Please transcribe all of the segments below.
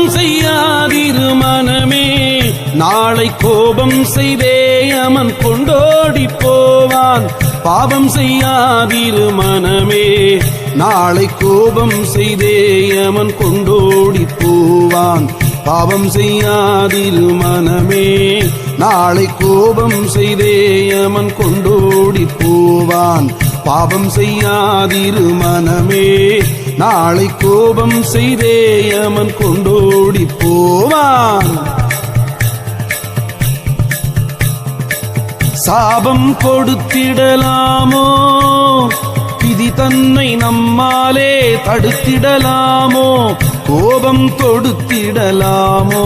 பாவம் செய்யாதிரு மனமே, நாளை கோபம் செய்தே யமன் கொண்டோடி போவான். பாவம் செய்யாதிரு மனமே, நாளை கோபம் செய்தே யமன் கொண்டோடி போவான். பாவம் செய்யாதிரு மனமே, நாளை கோபம் செய்தே யமன் கொண்டோடி போவான். பாவம் செய்யாதிரு மனமே, நாளை கோபம் செய்தே யமன் கொண்டோடி போவான். சாபம் கொடுத்திடலாமோ, விதி தன்னை நம்மாலே தடுத்திடலாமோ, கோபம் தொடுத்திடலாமோ,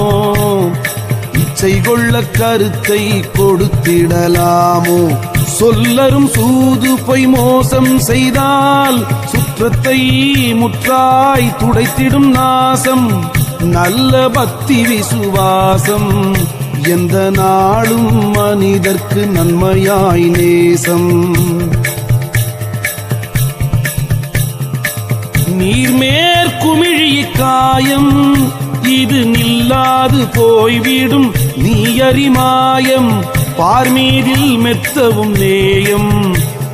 இச்சை கொள்ள கருத்தை கொடுத்திடலாமோ, சொல்லரும் சூது பொய் மோசம் செய்தால் சுற்றத்தை முற்றாய் துடைத்திடும் நாசம். நல்ல பக்தி விசுவாசம் எந்த நாளும் மனிதர்க்கு நன்மையாய் நேசம். நீர்மேற்குமிழி காயம் இது நில்லாது போய்விடும் நீயறிமாயம். பார்மீதில் மெத்தவும் நேயம்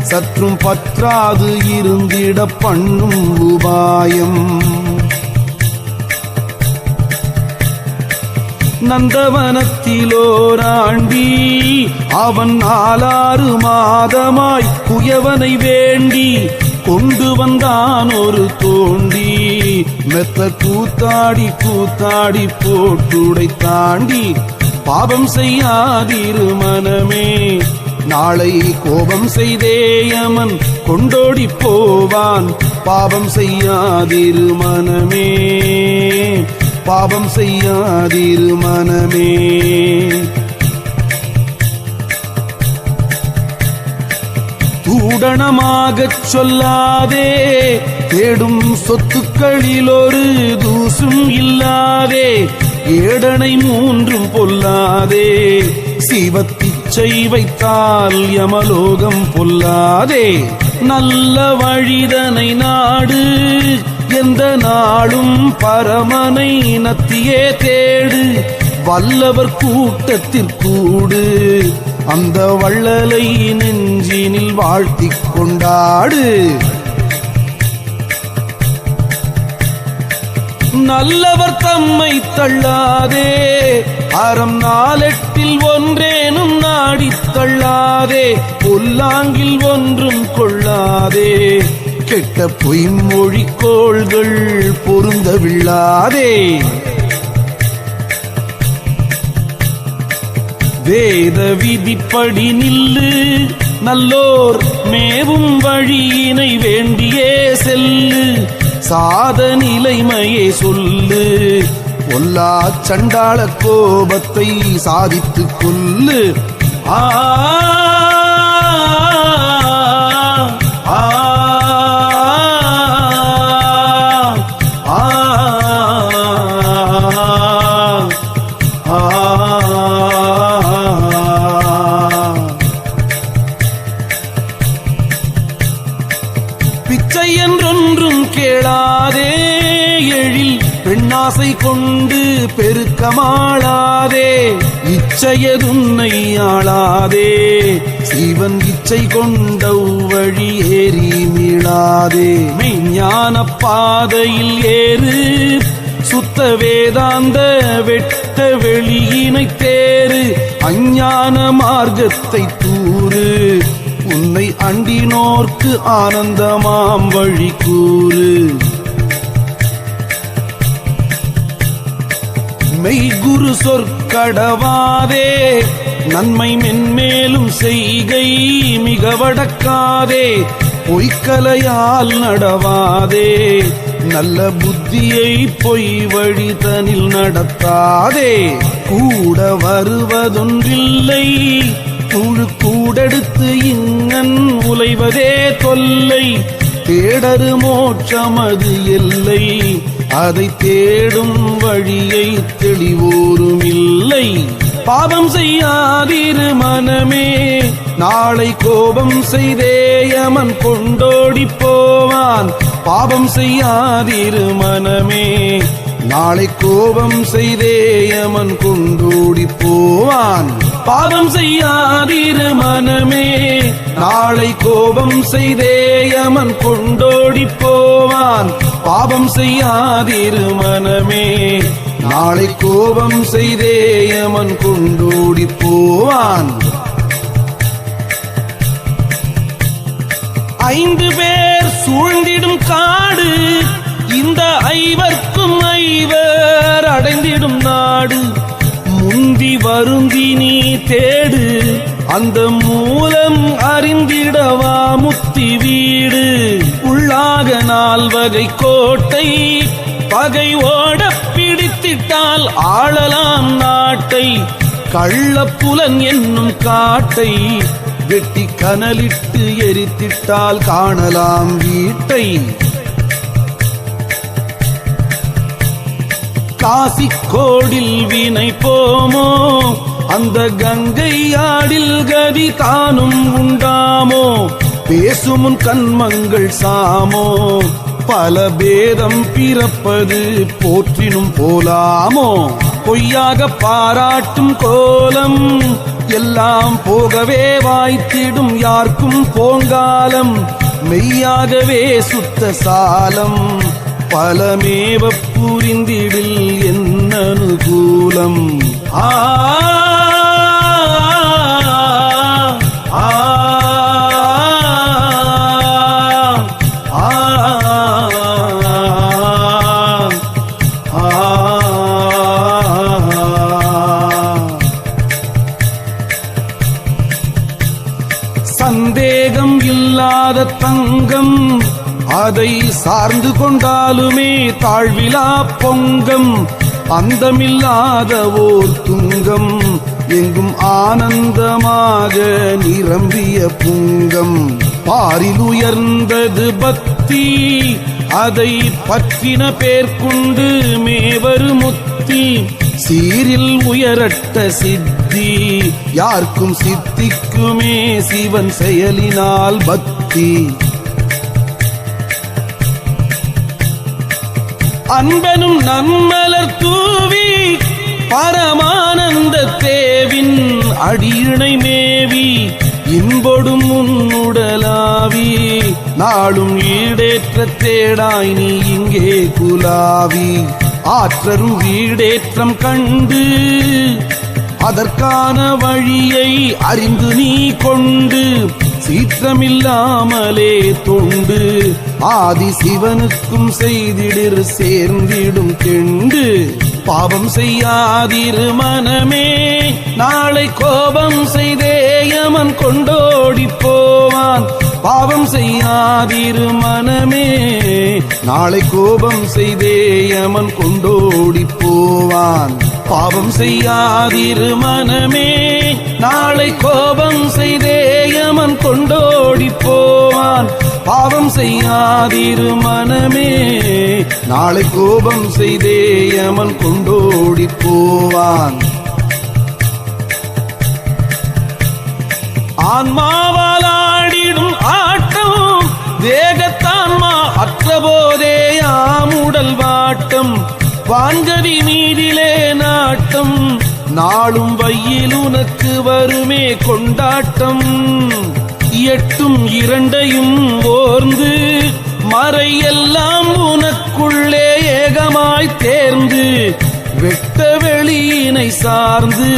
சற்றும் பற்றாது இருந்திட பண்ணும் உபாயம். நந்தவனத்திலோராண்டி அவன் 4 மாதமாய் குயவனை வேண்டி கொண்டு வந்தான் ஒரு தோண்டி. மெத்த கூத்தாடி கூத்தாடி போட்டுடை தாண்டி. பாவம் செய்யாதிரு மனமே, நாளை கோபம் செய்தே யமன் கொண்டோடி போவான். பாவம் செய்யாதிரு மனமே, பாவம் செய்யாதிரு மனமே. தூடணமாகச் சொல்லாதே, தேடும் சொத்துக்களில் ஒரு தூசும் இல்லாதே. ஏடனை 3 பொல்லாதே, சிவத்திச்சை வைத்தால் யமலோகம் பொல்லாதே. நல்ல வழிதனை நாடு, எந்த நாளும் பரமனை நத்தியே தேடு. வல்லவர் கூட்டத்திற்கூடு, அந்த வள்ளலை நெஞ்சினில் வாழ்த்திக் கொண்டாடு. நல்லவர் தம்மை தள்ளாதே, அறம் 4 ஒன்றேனும் நாடித் தள்ளாதே. பொல்லாங்கில் ஒன்றும் கொள்ளாதே, கெட்ட பொய்மொழிக்கோள்கள் பொருந்தவில்லாதே. வேத விதிப்படி நில்லு, நல்லோர் மேவும் வழியினை வேண்டியே செல்லு. சாத நிலைமையே சொல்லு, பொல்லா சண்டாள கோபத்தை சாதித்துக் கொல்லு. ஆ பிச்சை என்றொன்றும் கேளாதே, எழில் பெண்ணாசை கொண்டு பெருக்கமாளாதே. இச்சையதுன்னை ஆளாதே, சீவன் இச்சை கொண்ட வழி ஏறி மீளாதே. மெய்ஞான பாதையில் ஏறு, சுத்த வேதாந்த வெட்ட வெளியினை தேறு. அஞ்ஞான மார்க்கத்தை தூறு, உன்னை அண்டினோர்க்கு ஆனந்தமாம் வழி கூறு. மெய்குரு சொற்கடவாதே, நன்மை மென்மேலும் செய்கை மிக வடக்காதே. பொய்க்கலையால் நடவாதே, நல்ல புத்தியை பொய் வழிதனில் நடத்தாதே. கூட வருவதொன்றில்லை, கூழு கூடெடுத்து இங்கன் உலைவதே தொல்லை. தேடரு மோட்சமது எல்லை, அதை தேடும் வழியை தெளிவோரும் இல்லை. பாவம் செய்யாதிரு மனமே, நாளை கோபம் செய்தே யமன் கொண்டோடி போவான். பாவம் செய்யாதிரு மனமே, நாளை கோபம் செய்தே யமன் கொண்டோடி போவான். பாவம் செய்யாதிரு மனமே, நாளை கோபம் செய்தே யமன் கொண்டோடி போவான். பாவம் செய்யாதிரு மனமே, நாளை கோபம் செய்தே யமன் கொண்டோடி போவான். 5 பேர் சூழ்ந்திடும் காடு, இந்த 5வர்க்கும் 5 அடைந்திடும் நாடு. முந்தி வருந்தி நீ தேடு, அந்த மூலம் அறிந்திடவா முத்தி வீடு. உள்ளாக 4 கோட்டை, பகை ஓட பிடித்திட்டால் ஆளலாம் நாட்டை. கள்ளப்புலன் என்னும் காட்டை வெட்டி கனலிட்டு எரித்திட்டால் காணலாம் வீட்டை. காசிக்கோடில் வினை போமோ, அந்த கங்கை ஆடில் கதி தானும் உண்டாமோ. பேசுமுன் கண்மங்கள் சாமோ, பல பேதம் பிறப்பது போற்றினும் போலாமோ. பொய்யாக பாராட்டும் கோலம் எல்லாம் போகவே வாய்த்திடும் யார்க்கும் போங்காலம். மெய்யாகவே சுத்த சாலம் பலமேவ புரிந்திடில் என்ன அனுகூலம். ஆ சந்தேகம் இல்லாத தங்கம், அதை சார்ந்து கொண்டாலுமே தாழ்விலா பொங்கம். அந்தமில்லாத ஓர் துங்கம், எங்கும் ஆனந்தமாக நிரம்பிய புங்கம். பாரில் உயர்ந்தது பக்தி, அதை பற்றின பேர்கொண்டு மேவரு முத்தி. சீரில் உயரட்ட சித்தி, யார்க்கும் சித்திக்குமே சிவன் செயலினால் பக்தி. அன்பனும் நன்மலர் தூவி, பரமானந்த தேவின் அடியிணை மேவி. இன்பொடும் உன்னுடலாவி, நாளும் ஈடேற்ற தேடாய் நீ இங்கே குலாவி. ஆற்றரும் வீடேற்றம் கண்டு, அதற்கான வழியை அறிந்து நீ கொண்டு. சீற்றமில்லாமலே தொண்டு, ஆதி சிவனுக்கும் செய்திடிர் சேர்ந்திடும் கெண்டு. பாவம் செய்யாதிரு மனமே, நாளை கோபம் செய்தே யமன் கொண்டோடி போவான். பாவம் செய்யாதிரு மனமே, நாளை கோபம் செய்தே யமன் கொண்டோடி போவான். பாவம் செய்யாதிரு மனமே, நாளை கோபம் செய்தே யமன் கொண்டோடி போவான். பாவம் செய்யாதிரு மனமே, நாளை கோபம் செய்தே யமன் கொண்டோடி போவான். ஆன்மாவால் ஆடிடும் ஆட்டம், தேகத்தான்மா அற்றபோதே ஆமுடல் வாட்டம். வான்கதி மீதிலே நாட்டம், நாளும் வையில் உனக்கு வருமே கொண்டாட்டம். 8ம் 2ஐயும் ஓர்ந்து, மறையெல்லாம் உனக்குள்ளே ஏகமாய் தேர்ந்து. வெட்ட வெளியினை சார்ந்து,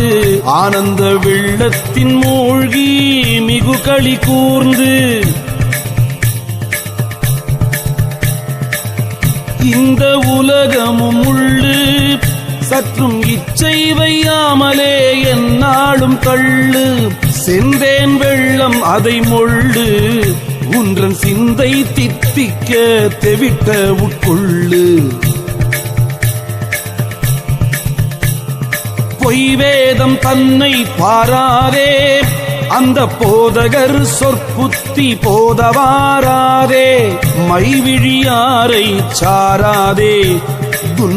ஆனந்த வெள்ளத்தின் மூழ்கி மிகு களி கூர்ந்து. இந்த உலகமும் உள்ளு, சற்றும் இச்சை வையாமலே எந்நாளும் தள்ளு. செந்தேன் வெள்ளம் அதை மொள்ளு, உன்றன் சிந்தை தித்திக்க தெவிட்ட உட்கொள்ளு. பொய் வேதம் தன்னை பாராதே, அந்த போதகர் சொற்புத்தி போதவாராதே. மைவிழியாரை சாராதே,